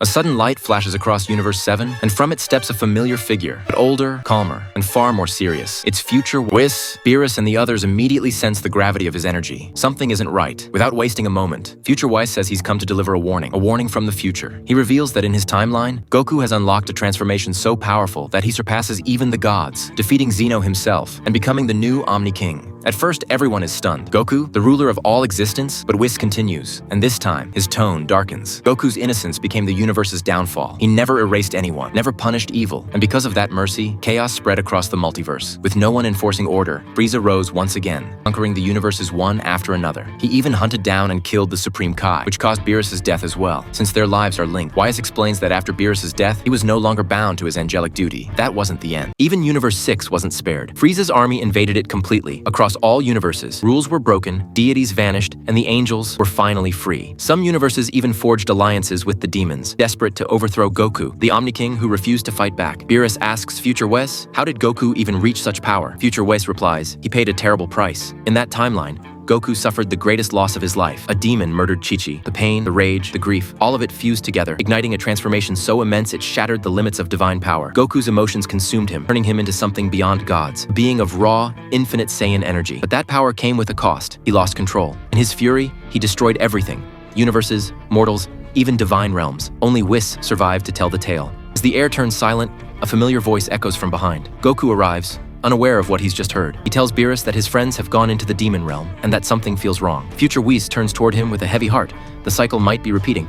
A sudden light flashes across Universe 7, and from it steps a familiar figure, but older, calmer, and far more serious. It's future Whis. Beerus and the others immediately sense the gravity of his energy. Something isn't right. Without wasting a moment, future Whis says he's come to deliver a warning from the future. He reveals that in his timeline, Goku has unlocked a transformation so powerful that he surpasses even the gods, defeating Zeno himself and becoming the new Omni King. At first, everyone is stunned. Goku, the ruler of all existence, but Whis continues, and this time, his tone darkens. Goku's innocence became the universe's downfall. He never erased anyone, never punished evil, and because of that mercy, chaos spread across the multiverse. With no one enforcing order, Frieza rose once again, conquering the universes one after another. He even hunted down and killed the Supreme Kai, which caused Beerus' death as well. Since their lives are linked, Whis explains that after Beerus' death, he was no longer bound to his angelic duty. That wasn't the end. Even Universe 6 wasn't spared. Frieza's army invaded it completely. Across all universes, rules were broken, deities vanished, and the angels were finally free. Some universes even forged alliances with the demons, desperate to overthrow Goku, the Omni King who refused to fight back. Beerus asks future Whis, how did Goku even reach such power? Future Whis replies, he paid a terrible price. In that timeline, Goku suffered the greatest loss of his life. A demon murdered Chi-Chi. The pain, the rage, the grief, all of it fused together, igniting a transformation so immense it shattered the limits of divine power. Goku's emotions consumed him, turning him into something beyond gods, a being of raw, infinite Saiyan energy. But that power came with a cost. He lost control. In his fury, he destroyed everything. Universes, mortals, even divine realms. Only Whis survived to tell the tale. As the air turns silent, a familiar voice echoes from behind. Goku arrives, unaware of what he's just heard. He tells Beerus that his friends have gone into the demon realm and that something feels wrong. Future Whis turns toward him with a heavy heart. The cycle might be repeating.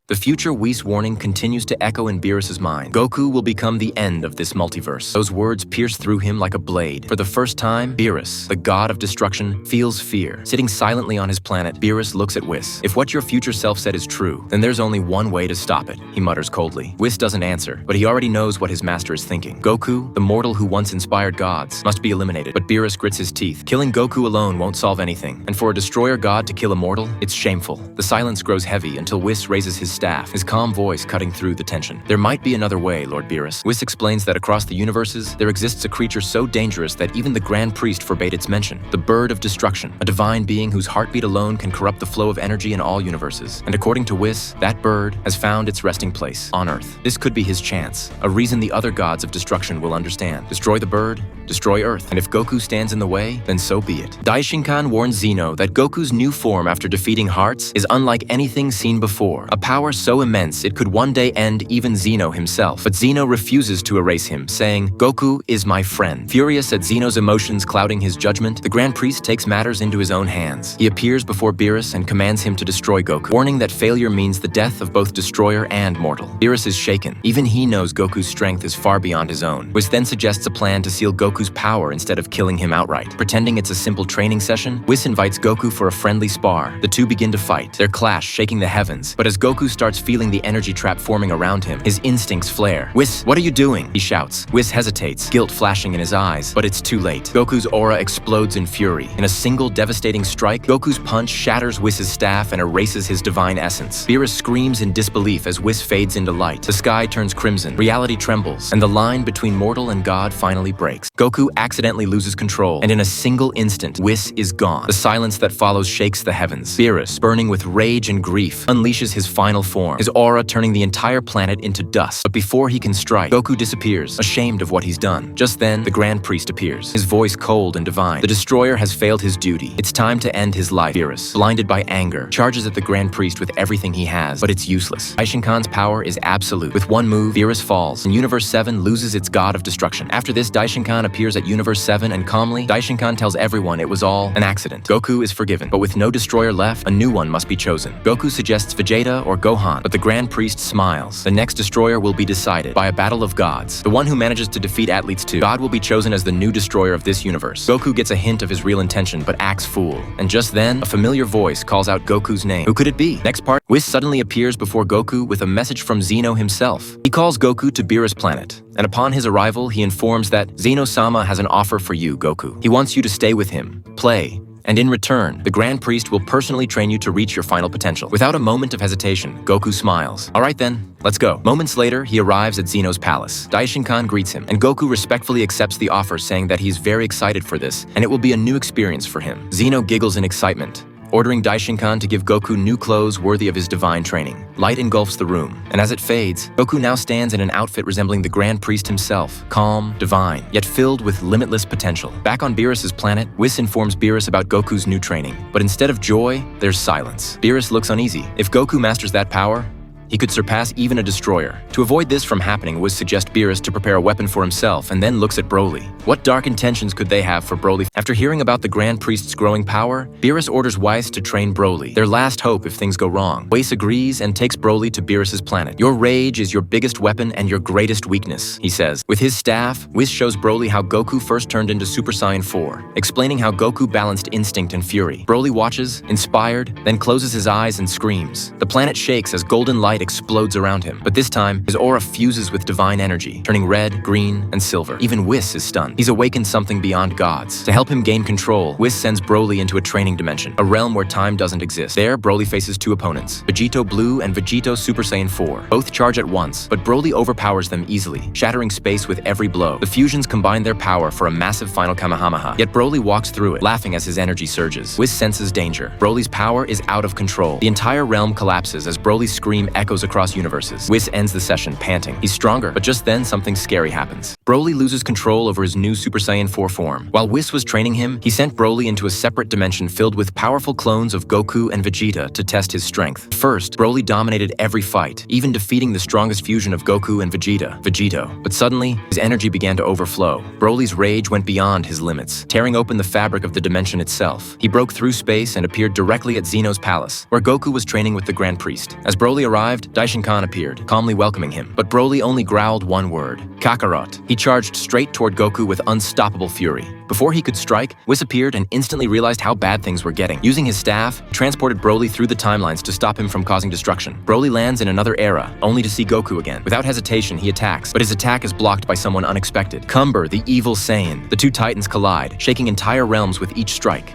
The future Whis warning continues to echo in Beerus' mind. Goku will become the end of this multiverse. Those words pierce through him like a blade. For the first time, Beerus, the god of destruction, feels fear. Sitting silently on his planet, Beerus looks at Whis. If what your future self said is true, then there's only one way to stop it, he mutters coldly. Whis doesn't answer, but he already knows what his master is thinking. Goku, the mortal who once inspired gods, must be eliminated. But Beerus grits his teeth. Killing Goku alone won't solve anything. And for a destroyer god to kill a mortal, it's shameful. The silence grows heavy until Whis raises his staff, his calm voice cutting through the tension. There might be another way, Lord Beerus. Whis explains that across the universes, there exists a creature so dangerous that even the Grand Priest forbade its mention. The Bird of Destruction, a divine being whose heartbeat alone can corrupt the flow of energy in all universes. And according to Whis, that bird has found its resting place on Earth. This could be his chance, a reason the other gods of destruction will understand. Destroy the bird, destroy Earth, and if Goku stands in the way, then so be it. Daishinkan warns Zeno that Goku's new form after defeating Hearts is unlike anything seen before. A power so immense it could one day end even Zeno himself. But Zeno refuses to erase him, saying, Goku is my friend. Furious at Zeno's emotions clouding his judgment, the Grand Priest takes matters into his own hands. He appears before Beerus and commands him to destroy Goku, warning that failure means the death of both destroyer and mortal. Beerus is shaken. Even he knows Goku's strength is far beyond his own, which then suggests a plan to seal Goku's power instead of killing him outright. Pretending it's a simple training session, Whis invites Goku for a friendly spar. The two begin to fight, their clash shaking the heavens. But as Goku starts feeling the energy trap forming around him, his instincts flare. Whis, what are you doing? He shouts. Whis hesitates, guilt flashing in his eyes, but it's too late. Goku's aura explodes in fury. In a single devastating strike, Goku's punch shatters Whis' staff and erases his divine essence. Beerus screams in disbelief as Whis fades into light. The sky turns crimson, reality trembles, and the line between mortal and god finally breaks. Goku accidentally loses control, and in a single instant, Whis is gone. The silence that follows shakes the heavens. Beerus, burning with rage and grief, unleashes his final form, his aura turning the entire planet into dust. But before he can strike, Goku disappears, ashamed of what he's done. Just then, the Grand Priest appears, his voice cold and divine. The destroyer has failed his duty. It's time to end his life. Beerus, blinded by anger, charges at the Grand Priest with everything he has, but it's useless. Daishinkan's power is absolute. With one move, Beerus falls, and Universe 7 loses its god of destruction. After this, Daishinkan appears at Universe 7 and calmly, Daishinkan tells everyone it was all an accident. Goku is forgiven, but with no destroyer left, a new one must be chosen. Goku suggests Vegeta or Gohan, but the Grand Priest smiles. The next destroyer will be decided by a battle of gods. The one who manages to defeat Athletes 2, God will be chosen as the new destroyer of this universe. Goku gets a hint of his real intention, but acts fool. And just then, a familiar voice calls out Goku's name. Who could it be? Next part, Whis suddenly appears before Goku with a message from Zeno himself. He calls Goku to Beerus' planet, and upon his arrival, he informs that Zeno-sama has an offer for you, Goku. He wants you to stay with him, play, and in return, the Grand Priest will personally train you to reach your final potential. Without a moment of hesitation, Goku smiles. All right then, let's go. Moments later, he arrives at Zeno's palace. Daishinkan greets him, and Goku respectfully accepts the offer, saying that he's very excited for this, and it will be a new experience for him. Zeno giggles in excitement. ordering Daishinkan to give Goku new clothes worthy of his divine training. Light engulfs the room, and as it fades, Goku now stands in an outfit resembling the Grand Priest himself, calm, divine, yet filled with limitless potential. Back on Beerus' planet, Whis informs Beerus about Goku's new training, but instead of joy, there's silence. Beerus looks uneasy. If Goku masters that power, he could surpass even a destroyer. To avoid this from happening, Whis suggests Beerus to prepare a weapon for himself and then looks at Broly. What dark intentions could they have for Broly? After hearing about the Grand Priest's growing power, Beerus orders Whis to train Broly, their last hope if things go wrong. Whis agrees and takes Broly to Beerus' planet. Your rage is your biggest weapon and your greatest weakness, he says. With his staff, Whis shows Broly how Goku first turned into Super Saiyan 4, explaining how Goku balanced instinct and fury. Broly watches, inspired, then closes his eyes and screams. The planet shakes as golden light explodes around him, but this time, his aura fuses with divine energy, turning red, green, and silver. Even Whis is stunned. He's awakened something beyond gods. To help him gain control, Whis sends Broly into a training dimension, a realm where time doesn't exist. There, Broly faces two opponents, Vegito Blue and Vegito Super Saiyan 4. Both charge at once, but Broly overpowers them easily, shattering space with every blow. The fusions combine their power for a massive final Kamehameha, yet Broly walks through it, laughing as his energy surges. Whis senses danger. Broly's power is out of control. The entire realm collapses as Broly's scream echoes across universes. Whis ends the session, panting. He's stronger, but just then something scary happens. Broly loses control over his new Super Saiyan 4 form. While Whis was training him, he sent Broly into a separate dimension filled with powerful clones of Goku and Vegeta to test his strength. First, Broly dominated every fight, even defeating the strongest fusion of Goku and Vegeta, Vegito. But suddenly, his energy began to overflow. Broly's rage went beyond his limits, tearing open the fabric of the dimension itself. He broke through space and appeared directly at Zeno's palace, where Goku was training with the Grand Priest. As Broly arrived, Daishinkan appeared, calmly welcoming him. But Broly only growled one word, Kakarot. He charged straight toward Goku with unstoppable fury. Before he could strike, Whis appeared and instantly realized how bad things were getting. Using his staff, he transported Broly through the timelines to stop him from causing destruction. Broly lands in another era, only to see Goku again. Without hesitation, he attacks, but his attack is blocked by someone unexpected. Cumber, the evil Saiyan. The two titans collide, shaking entire realms with each strike.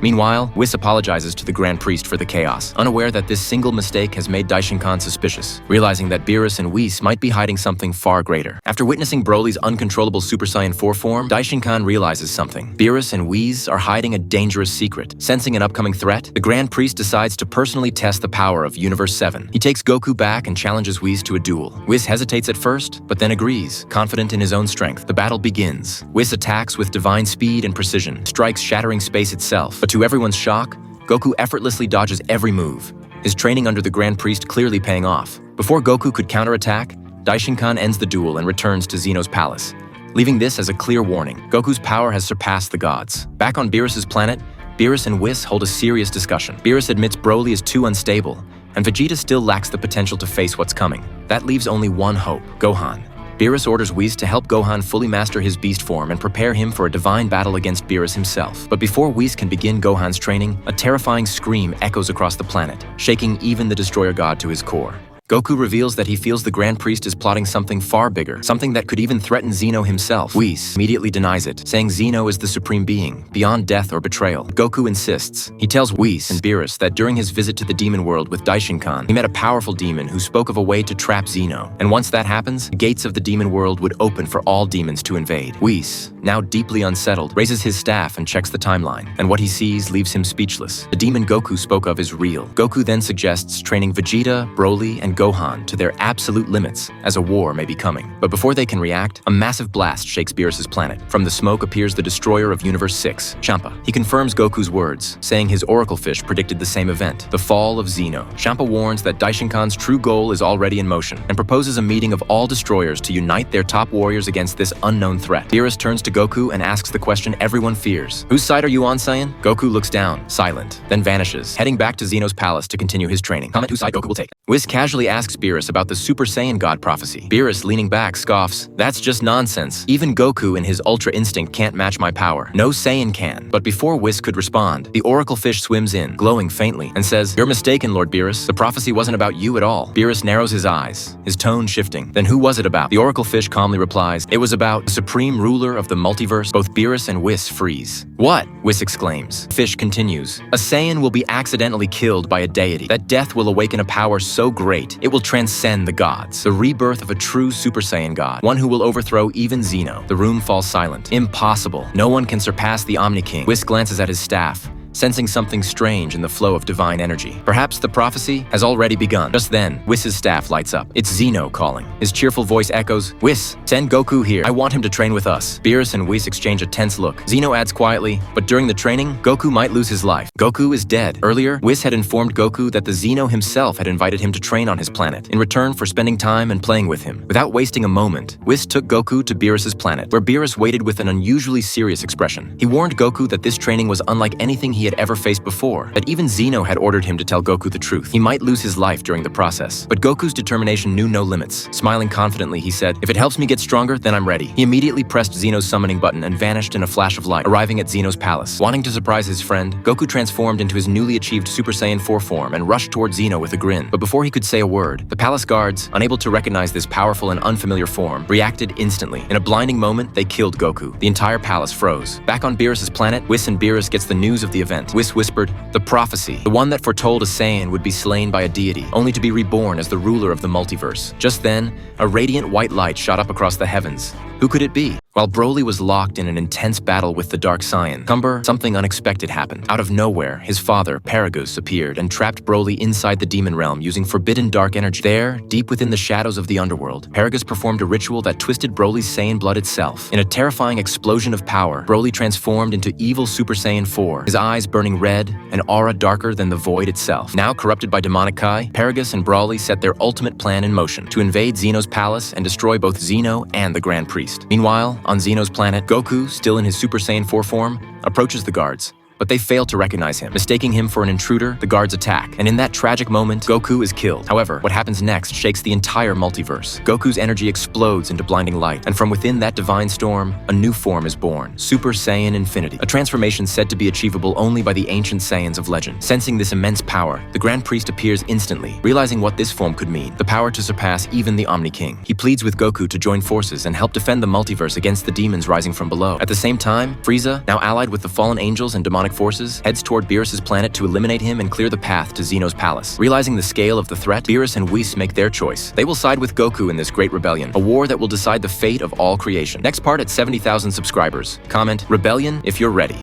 Meanwhile, Whis apologizes to the Grand Priest for the chaos, unaware that this single mistake has made Daishinkan suspicious, realizing that Beerus and Whis might be hiding something far greater. After witnessing Broly's uncontrollable Super Saiyan 4 form, Daishinkan realizes something. Beerus and Whis are hiding a dangerous secret. Sensing an upcoming threat, the Grand Priest decides to personally test the power of Universe 7. He takes Goku back and challenges Whis to a duel. Whis hesitates at first, but then agrees, confident in his own strength. The battle begins. Whis attacks with divine speed and precision, strikes shattering space itself. But to everyone's shock, Goku effortlessly dodges every move, his training under the Grand Priest clearly paying off. Before Goku could counterattack, Daishinkan ends the duel and returns to Zeno's palace, leaving this as a clear warning. Goku's power has surpassed the gods. Back on Beerus' planet, Beerus and Whis hold a serious discussion. Beerus admits Broly is too unstable, and Vegeta still lacks the potential to face what's coming. That leaves only one hope, Gohan. Beerus orders Whis to help Gohan fully master his beast form and prepare him for a divine battle against Beerus himself. But before Whis can begin Gohan's training, a terrifying scream echoes across the planet, shaking even the Destroyer God to his core. Goku reveals that he feels the Grand Priest is plotting something far bigger, something that could even threaten Zeno himself. Whis immediately denies it, saying Zeno is the supreme being, beyond death or betrayal. Goku insists. He tells Whis and Beerus that during his visit to the demon world with Daishinkan, he met a powerful demon who spoke of a way to trap Zeno. And once that happens, the gates of the demon world would open for all demons to invade. Whis, now deeply unsettled, raises his staff and checks the timeline, and what he sees leaves him speechless. The demon Goku spoke of is real. Goku then suggests training Vegeta, Broly, and Gohan to their absolute limits, as a war may be coming. But before they can react, a massive blast shakes Beerus' planet. From the smoke appears the destroyer of Universe 6, Champa. He confirms Goku's words, saying his oracle fish predicted the same event, the fall of Zeno. Champa warns that Daishinkan's true goal is already in motion, and proposes a meeting of all destroyers to unite their top warriors against this unknown threat. Beerus turns to Goku and asks the question everyone fears. Whose side are you on, Saiyan? Goku looks down, silent, then vanishes, heading back to Zeno's palace to continue his training. Comment whose side Goku will take. Whis casually asks Beerus about the Super Saiyan God prophecy. Beerus, leaning back, scoffs, "That's just nonsense. Even Goku in his Ultra Instinct can't match my power. No Saiyan can." But before Whis could respond, the oracle fish swims in, glowing faintly, and says, "You're mistaken, Lord Beerus. The prophecy wasn't about you at all." Beerus narrows his eyes, his tone shifting. "Then who was it about?" The oracle fish calmly replies, "It was about the supreme ruler of the multiverse." Both Beerus and Whis freeze. "What?" Whis exclaims. Fish continues, "A Saiyan will be accidentally killed by a deity. That death will awaken a power so great, it will transcend the gods. The rebirth of a true Super Saiyan God, one who will overthrow even Zeno." The room falls silent. Impossible. No one can surpass the Omni King. Whis glances at his staff, sensing something strange in the flow of divine energy. Perhaps the prophecy has already begun. Just then, Whis' staff lights up. It's Zeno calling. His cheerful voice echoes, "Whis, send Goku here. I want him to train with us." Beerus and Whis exchange a tense look. Zeno adds quietly, "But during the training, Goku might lose his life." Goku is dead. Earlier, Whis had informed Goku that the Zeno himself had invited him to train on his planet, in return for spending time and playing with him. Without wasting a moment, Whis took Goku to Beerus' planet, where Beerus waited with an unusually serious expression. He warned Goku that this training was unlike anything he had ever faced before, that even Zeno had ordered him to tell Goku the truth. He might lose his life during the process. But Goku's determination knew no limits. Smiling confidently, he said, "If it helps me get stronger, then I'm ready." He immediately pressed Zeno's summoning button and vanished in a flash of light, arriving at Zeno's palace. Wanting to surprise his friend, Goku transformed into his newly achieved Super Saiyan 4 form and rushed toward Zeno with a grin. But before he could say a word, the palace guards, unable to recognize this powerful and unfamiliar form, reacted instantly. In a blinding moment, they killed Goku. The entire palace froze. Back on Beerus' planet, Whis and Beerus gets the news of the event. Whis whispered, "The prophecy, the one that foretold a Saiyan would be slain by a deity, only to be reborn as the ruler of the multiverse." Just then, a radiant white light shot up across the heavens. Who could it be? While Broly was locked in an intense battle with the Dark Saiyan, something unexpected happened. Out of nowhere, his father, Paragus, appeared and trapped Broly inside the demon realm using forbidden dark energy. There, deep within the shadows of the underworld, Paragus performed a ritual that twisted Broly's Saiyan blood itself. In a terrifying explosion of power, Broly transformed into evil Super Saiyan 4, his eyes burning red, an aura darker than the void itself. Now corrupted by demonic Kai, Paragus and Broly set their ultimate plan in motion, to invade Zeno's palace and destroy both Zeno and the Grand Priest. Meanwhile, on Zeno's planet, Goku, still in his Super Saiyan 4 form, approaches the guards. But they fail to recognize him. Mistaking him for an intruder, the guards attack, and in that tragic moment, Goku is killed. However, what happens next shakes the entire multiverse. Goku's energy explodes into blinding light, and from within that divine storm, a new form is born, Super Saiyan Infinity, a transformation said to be achievable only by the ancient Saiyans of legend. Sensing this immense power, the Grand Priest appears instantly, realizing what this form could mean, the power to surpass even the Omni King. He pleads with Goku to join forces and help defend the multiverse against the demons rising from below. At the same time, Frieza, now allied with the fallen angels and demonic forces, heads toward Beerus' planet to eliminate him and clear the path to Zeno's palace. Realizing the scale of the threat, Beerus and Whis make their choice. They will side with Goku in this great rebellion, a war that will decide the fate of all creation. Next part at 70,000 subscribers. Comment "Rebellion" if you're ready.